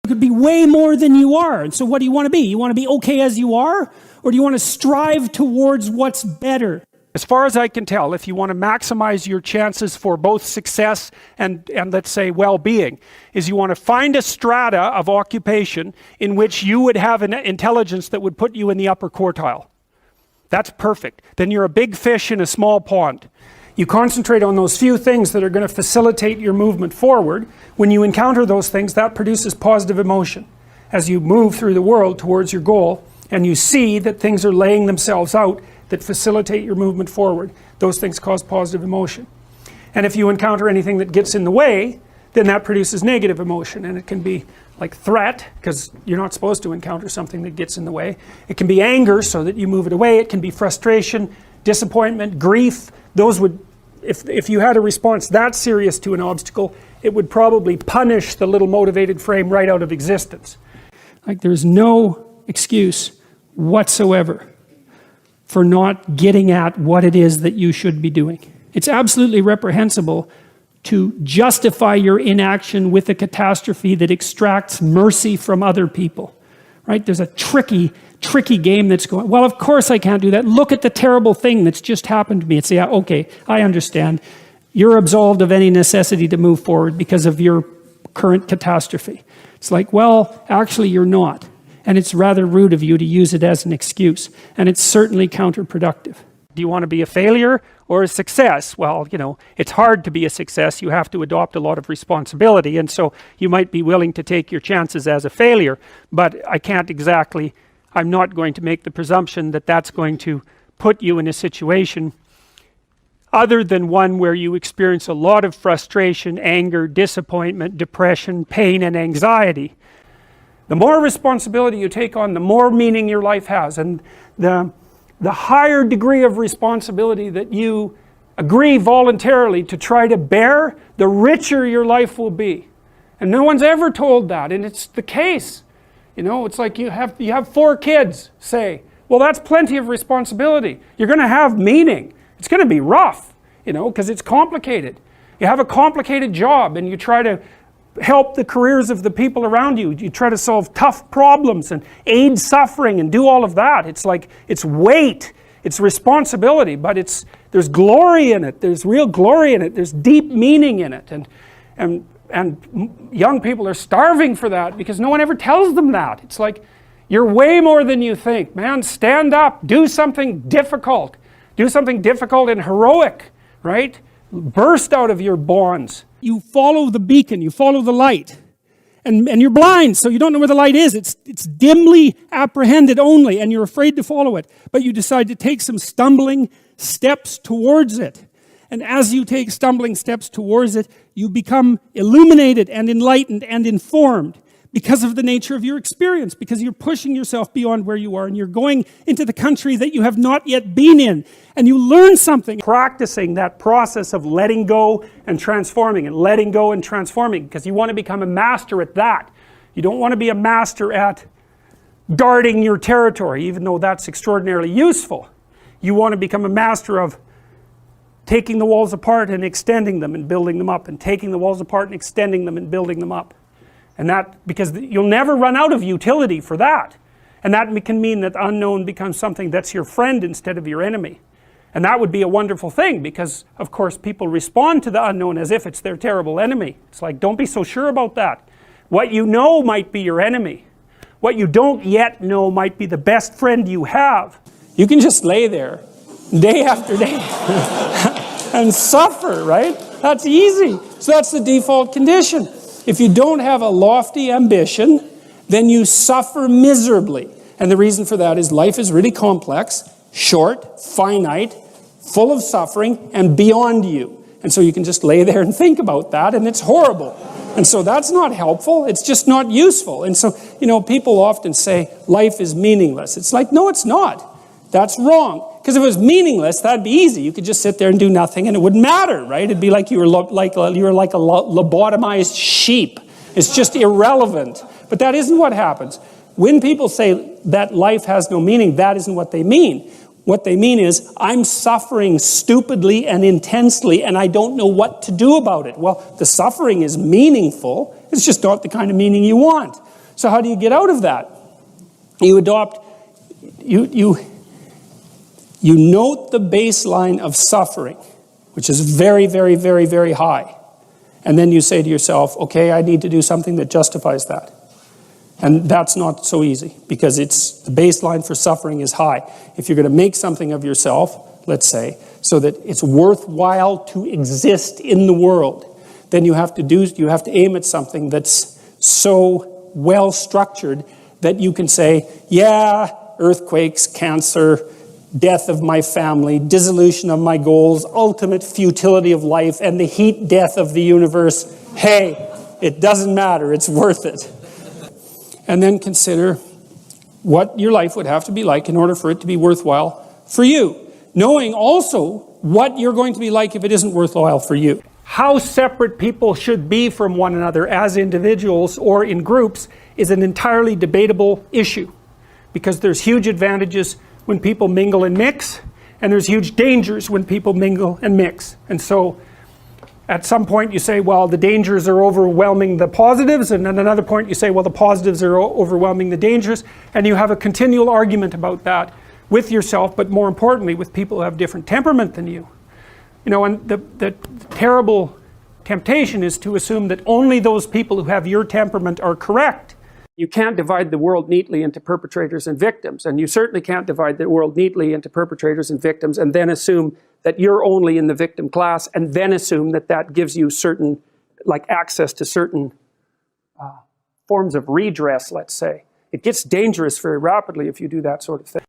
You could be way more than you are. And so what do you want to be? You want to be okay as you are? Or do you want to strive towards what's better? As far as I can tell, if you want to maximize your chances for both success and let's say well-being, is you want to find a strata of occupation in which you would have an intelligence that would put you in the upper quartile. That's perfect. Then you're a big fish in a small pond. You concentrate on those few things that are going to facilitate your movement forward. When you encounter those things, that produces positive emotion. As you move through the world towards your goal, and you see that things are laying themselves out that facilitate your movement forward, those things cause positive emotion. And if you encounter anything that gets in the way, then that produces negative emotion. And it can be like threat, because you're not supposed to encounter something that gets in the way. It can be anger, so that you move it away. It can be frustration, disappointment, grief. Those would, if you had a response that serious to an obstacle, it would probably punish the little motivated frame right out of existence. Like, there's no excuse whatsoever for not getting at what it is that you should be doing. It's absolutely reprehensible to justify your inaction with a catastrophe that extracts mercy from other people, right? There's a tricky game that's going, well, of course I can't do that. Look at the terrible thing that's just happened to me. It's, yeah, okay, I understand. You're absolved of any necessity to move forward because of your current catastrophe. It's like, well, actually you're not. And it's rather rude of you to use it as an excuse. And it's certainly counterproductive. Do you want to be a failure or a success? Well, you know, it's hard to be a success. You have to adopt a lot of responsibility. And so you might be willing to take your chances as a failure. But I'm not going to make the presumption that that's going to put you in a situation other than one where you experience a lot of frustration, anger, disappointment, depression, pain, and anxiety. The more responsibility you take on, the more meaning your life has. And the higher degree of responsibility that you agree voluntarily to try to bear, the richer your life will be. And no one's ever told that, and it's the case. You know, it's like you have 4 kids, say. Well, that's plenty of responsibility. You're going to have meaning. It's going to be rough, you know, because it's complicated. You have a complicated job, and you try to help the careers of the people around you. You try to solve tough problems and aid suffering and do all of that. It's like, it's weight, it's responsibility, but there's glory in it. There's real glory in it. There's deep meaning in it. And young people are starving for that because no one ever tells them that. It's like, you're way more than you think. Man, stand up, do something difficult. Do something difficult and heroic, right? Burst out of your bonds. You follow the beacon, you follow the light. And you're blind, so you don't know where the light is. It's dimly apprehended only, and you're afraid to follow it. But you decide to take some stumbling steps towards it. And as you take stumbling steps towards it, you become illuminated and enlightened and informed because of the nature of your experience, because you're pushing yourself beyond where you are, and you're going into the country that you have not yet been in, and you learn something. Practicing that process of letting go and transforming, and letting go and transforming, because you want to become a master at that. You don't want to be a master at guarding your territory, even though that's extraordinarily useful. You want to become a master of taking the walls apart and extending them and building them up, and taking the walls apart and extending them and building them up. And that, because you'll never run out of utility for that. And that can mean that the unknown becomes something that's your friend instead of your enemy. And that would be a wonderful thing, because of course people respond to the unknown as if it's their terrible enemy. It's like, don't be so sure about that. What you know might be your enemy. What you don't yet know might be the best friend you have. You can just lay there day after day and suffer, right? That's easy. So that's the default condition. If you don't have a lofty ambition, then you suffer miserably. And the reason for that is life is really complex, short, finite, full of suffering, and beyond you. And so you can just lay there and think about that, and it's horrible. And so that's not helpful. It's just not useful. And so, you know, people often say life is meaningless. It's like, no, it's not. That's wrong. Because if it was meaningless, that'd be easy. You could just sit there and do nothing and it wouldn't matter, right? It'd be like you were like a lobotomized sheep. It's just irrelevant. But that isn't what happens. When people say that life has no meaning, that isn't what they mean. What they mean is, I'm suffering stupidly and intensely and I don't know what to do about it. Well, the suffering is meaningful. It's just not the kind of meaning you want. So how do you get out of that? You adopt, you note the baseline of suffering, which is very, very, very, very high. And then you say to yourself, okay, I need to do something that justifies that. And that's not so easy, because the baseline for suffering is high. If you're going to make something of yourself, let's say, so that it's worthwhile to exist in the world, then you have to aim at something that's so well structured that you can say, yeah, earthquakes, cancer, death of my family, dissolution of my goals, ultimate futility of life, and the heat death of the universe. Hey, it doesn't matter, it's worth it. And then consider what your life would have to be like in order for it to be worthwhile for you. Knowing also what you're going to be like if it isn't worthwhile for you. How separate people should be from one another as individuals or in groups is an entirely debatable issue, because there's huge advantages when people mingle and mix, and there's huge dangers when people mingle and mix. And so at some point you say, well, the dangers are overwhelming the positives, and at another point you say, well, the positives are overwhelming the dangers, and you have a continual argument about that with yourself, but more importantly with people who have different temperament than you. You know, and the terrible temptation is to assume that only those people who have your temperament are correct. You can't divide the world neatly into perpetrators and victims, and you certainly can't divide the world neatly into perpetrators and victims and then assume that you're only in the victim class, and then assume that that gives you certain, like, access to certain forms of redress, let's say. It gets dangerous very rapidly if you do that sort of thing.